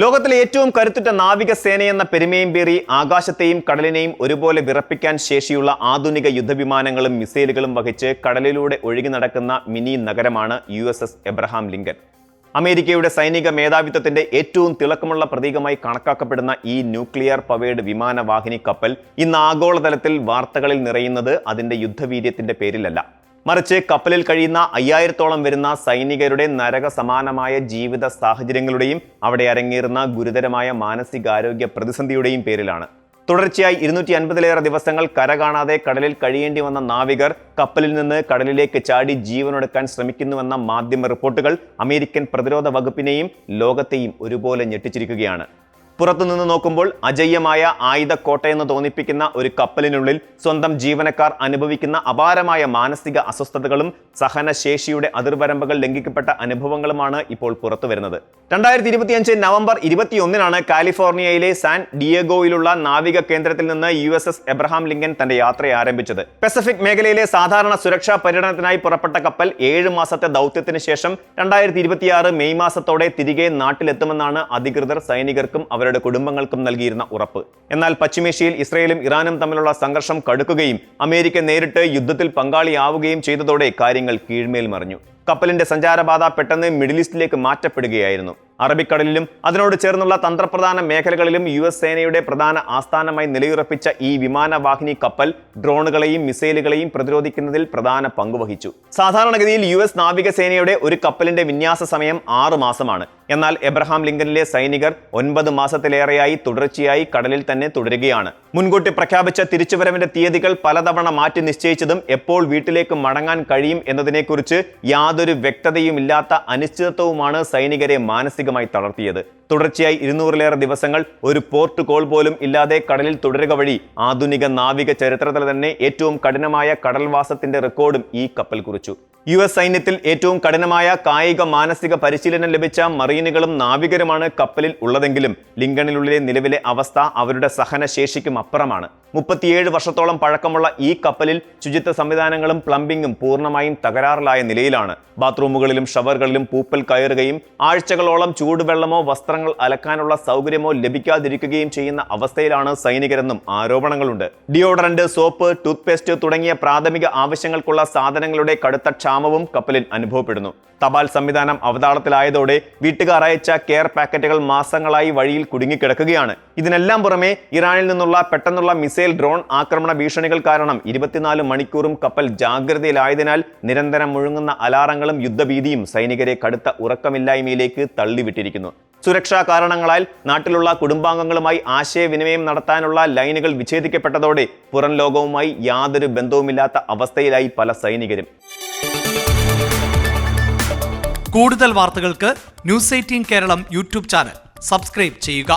ലോകത്തിലെ ഏറ്റവും കരുത്തുറ്റ നാവികസേനയെന്ന പെരുമയും പേറി ആകാശത്തെയും കടലിനെയും ഒരുപോലെ വിറപ്പിക്കാൻ ശേഷിയുള്ള ആധുനിക യുദ്ധവിമാനങ്ങളും മിസൈലുകളും വഹിച്ച് കടലിലൂടെ ഒഴുകി നടക്കുന്ന മിനി നഗരമാണ് USS എബ്രഹാം ലിങ്കൻ. അമേരിക്കയുടെ സൈനിക മേധാവിത്വത്തിന്റെ ഏറ്റവും തിളക്കമുള്ള പ്രതീകമായി കണക്കാക്കപ്പെടുന്ന ഈ ന്യൂക്ലിയർ പവേർഡ് വിമാനവാഹിനി കപ്പൽ ഇന്ന് ആഗോളതലത്തിൽ വാർത്തകളിൽ നിറയുന്നത് അതിന്റെ യുദ്ധവീര്യത്തിന്റെ പേരിലല്ല, മറിച്ച് കപ്പലിൽ കഴിയുന്ന 5000-ഓളം വരുന്ന സൈനികരുടെ നരക സമാനമായ ജീവിത സാഹചര്യങ്ങളുടെയും അവിടെ അരങ്ങേറുന്ന ഗുരുതരമായ മാനസികാരോഗ്യ പ്രതിസന്ധിയുടെയും പേരിലാണ്. തുടർച്ചയായി 250-ലേറെ ദിവസങ്ങൾ കര കാണാതെ കടലിൽ കഴിയേണ്ടി വന്ന നാവികർ കപ്പലിൽ നിന്ന് കടലിലേക്ക് ചാടി ജീവനൊടുക്കാൻ ശ്രമിക്കുന്നുവെന്ന മാധ്യമ റിപ്പോർട്ടുകൾ അമേരിക്കൻ പ്രതിരോധ വകുപ്പിനെയും ലോകത്തെയും ഒരുപോലെ ഞെട്ടിച്ചിരിക്കുകയാണ്. പുറത്തുനിന്ന് നോക്കുമ്പോൾ അജയ്യമായ ആയുധക്കോട്ടയെന്ന് തോന്നിപ്പിക്കുന്ന ഒരു കപ്പലിനുള്ളിൽ സ്വന്തം ജീവനക്കാർ അനുഭവിക്കുന്ന അപാരമായ മാനസിക അസ്വസ്ഥതകളും സഹനശേഷിയുടെ അതിർവരമ്പുകൾ ലംഘിക്കപ്പെട്ട അനുഭവങ്ങളുമാണ് ഇപ്പോൾ പുറത്തു വരുന്നത്. 2025 നവംബർ 21-നാണ് കാലിഫോർണിയയിലെ സാൻ ഡിയേഗോയിലുള്ള നാവിക കേന്ദ്രത്തിൽ നിന്ന് USS എബ്രഹാം ലിങ്കൻ തന്റെ യാത്ര ആരംഭിച്ചത്. പസഫിക് മേഖലയിലെ സാധാരണ സുരക്ഷാ പര്യടനത്തിനായി പുറപ്പെട്ട കപ്പൽ 7 മാസത്തെ ദൗത്യത്തിന് ശേഷം 2026 മെയ് മാസത്തോടെ തിരികെ നാട്ടിലെത്തുമെന്നാണ് അധികൃതർ സൈനികർക്കും അവരുടെ കുടുംബങ്ങൾക്കും നൽകിയിരുന്ന ഉറപ്പ്. എന്നാൽ പശ്ചിമേഷ്യയിൽ ഇസ്രയേലും ഇറാനും തമ്മിലുള്ള സംഘർഷം കടുക്കുകയും അമേരിക്ക നേരിട്ട് യുദ്ധത്തിൽ പങ്കാളിയാവുകയും ചെയ്തതോടെ കാര്യങ്ങൾ കീഴ്മേൽ മറിഞ്ഞു. കപ്പലിന്റെ സഞ്ചാരപാത പെട്ടെന്ന് മിഡിൽ ഈസ്റ്റിലേക്ക് മാറ്റപ്പെടുകയായിരുന്നു. അറബിക്കടലിലും അതിനോട് ചേർന്നുള്ള തന്ത്രപ്രധാന മേഖലകളിലും US സേനയുടെ പ്രധാന ആസ്ഥാനമായി നിലയുറപ്പിച്ച ഈ വിമാനവാഹിനി കപ്പൽ ഡ്രോണുകളെയും മിസൈലുകളെയും പ്രതിരോധിക്കുന്നതിൽ പ്രധാന പങ്കുവഹിച്ചു. സാധാരണഗതിയിൽ US നാവികസേനയുടെ ഒരു കപ്പലിന്റെ വിന്യാസ സമയം 6 മാസമാണ്. എന്നാൽ എബ്രഹാം ലിങ്കനിലെ സൈനികർ 9 മാസത്തിലേറെയായി തുടർച്ചയായി കടലിൽ തന്നെ തുടരുകയാണ്. മുൻകൂട്ടി പ്രഖ്യാപിച്ച തിരിച്ചുവരവിന്റെ തീയതികൾ പലതവണ മാറ്റി നിശ്ചയിച്ചതും എപ്പോൾ വീട്ടിലേക്ക് മടങ്ങാൻ കഴിയും എന്നതിനെക്കുറിച്ച് യാതൊരു വ്യക്തതയുമില്ലാത്ത അനിശ്ചിതത്വവുമാണ് സൈനികരെ മാനസികമായി തളർത്തിയത്. തുടർച്ചയായി 200-ലേറെ ദിവസങ്ങൾ ഒരു പോർട്ട് കോൾ പോലും ഇല്ലാതെ കടലിൽ തുടരുക വഴി ആധുനിക നാവിക ചരിത്രത്തിൽ തന്നെ ഏറ്റവും കഠിനമായ കടൽവാസത്തിന്റെ റെക്കോർഡും ഈ കപ്പൽ കുറിച്ചു. US സൈന്യത്തിൽ ഏറ്റവും കഠിനമായ കായിക മാനസിക പരിശീലനം ലഭിച്ച മറീനുകളും നാവികരുമാണ് കപ്പലിൽ ഉള്ളതെങ്കിലും ലിങ്കണിനുള്ളിലെ നിലവിലെ അവസ്ഥ അവരുടെ സഹനശേഷിക്കും അപ്പുറമാണ്. 37 വർഷത്തോളം പഴക്കമുള്ള ഈ കപ്പലിൽ ശുചിത്വ സംവിധാനങ്ങളും പ്ലംബിംഗും പൂർണ്ണമായും തകരാറിലായ നിലയിലാണ്. ബാത്റൂമുകളിലും ഷവറുകളിലും പൂപ്പൽ കയറുകയും ആഴ്ചകളോളം ചൂടുവെള്ളമോ വസ്ത്രങ്ങൾ അലക്കാനുള്ള സൗകര്യമോ ലഭിക്കാതിരിക്കുകയും ചെയ്യുന്ന അവസ്ഥയിലാണ് സൈനികരെന്നും ആരോപണങ്ങളുണ്ട്. ഡിയോഡറന്റ്, സോപ്പ്, ടൂത്ത്പേസ്റ്റ് തുടങ്ങിയ പ്രാഥമിക ആവശ്യങ്ങൾക്കുള്ള സാധനങ്ങളുടെ കടുത്ത ക്ഷാമവും കപ്പലിൽ അനുഭവപ്പെടുന്നു. തപാൽ സംവിധാനം അവതാളത്തിലായതോടെ വീട്ടുകാർ അയച്ച കെയർ പാക്കറ്റുകൾ മാസങ്ങളായി വഴിയിൽ കുടുങ്ങിക്കിടക്കുകയാണ്. ഇതിനെല്ലാം പുറമെ ഇറാനിൽ നിന്നുള്ള പെട്ടെന്നുള്ള മിസൈൽ, ഡ്രോൺ ആക്രമണ ഭീഷണികൾ കാരണം 24 മണിക്കൂറും കപ്പൽ ജാഗ്രതയിലായതിനാൽ നിരന്തരം മുഴങ്ങുന്ന അലാറങ്ങളും യുദ്ധഭീതിയും സൈനികരെ കടുത്ത ഉറക്കമില്ലായ്മയിലേക്ക് തള്ളിവിട്ടിരിക്കുന്നു. സുരക്ഷാ കാരണങ്ങളാൽ നാട്ടിലുള്ള കുടുംബാംഗങ്ങളുമായി ആശയവിനിമയം നടത്താനുള്ള ലൈനുകൾ വിച്ഛേദിക്കപ്പെട്ടതോടെ പുറം ലോകവുമായി യാതൊരു ബന്ധവുമില്ലാത്ത അവസ്ഥയിലായി പല സൈനികരും. കൂടുതൽ വാർത്തകൾക്ക് News 18 Keralam YouTube channel subscribe ചെയ്യുക.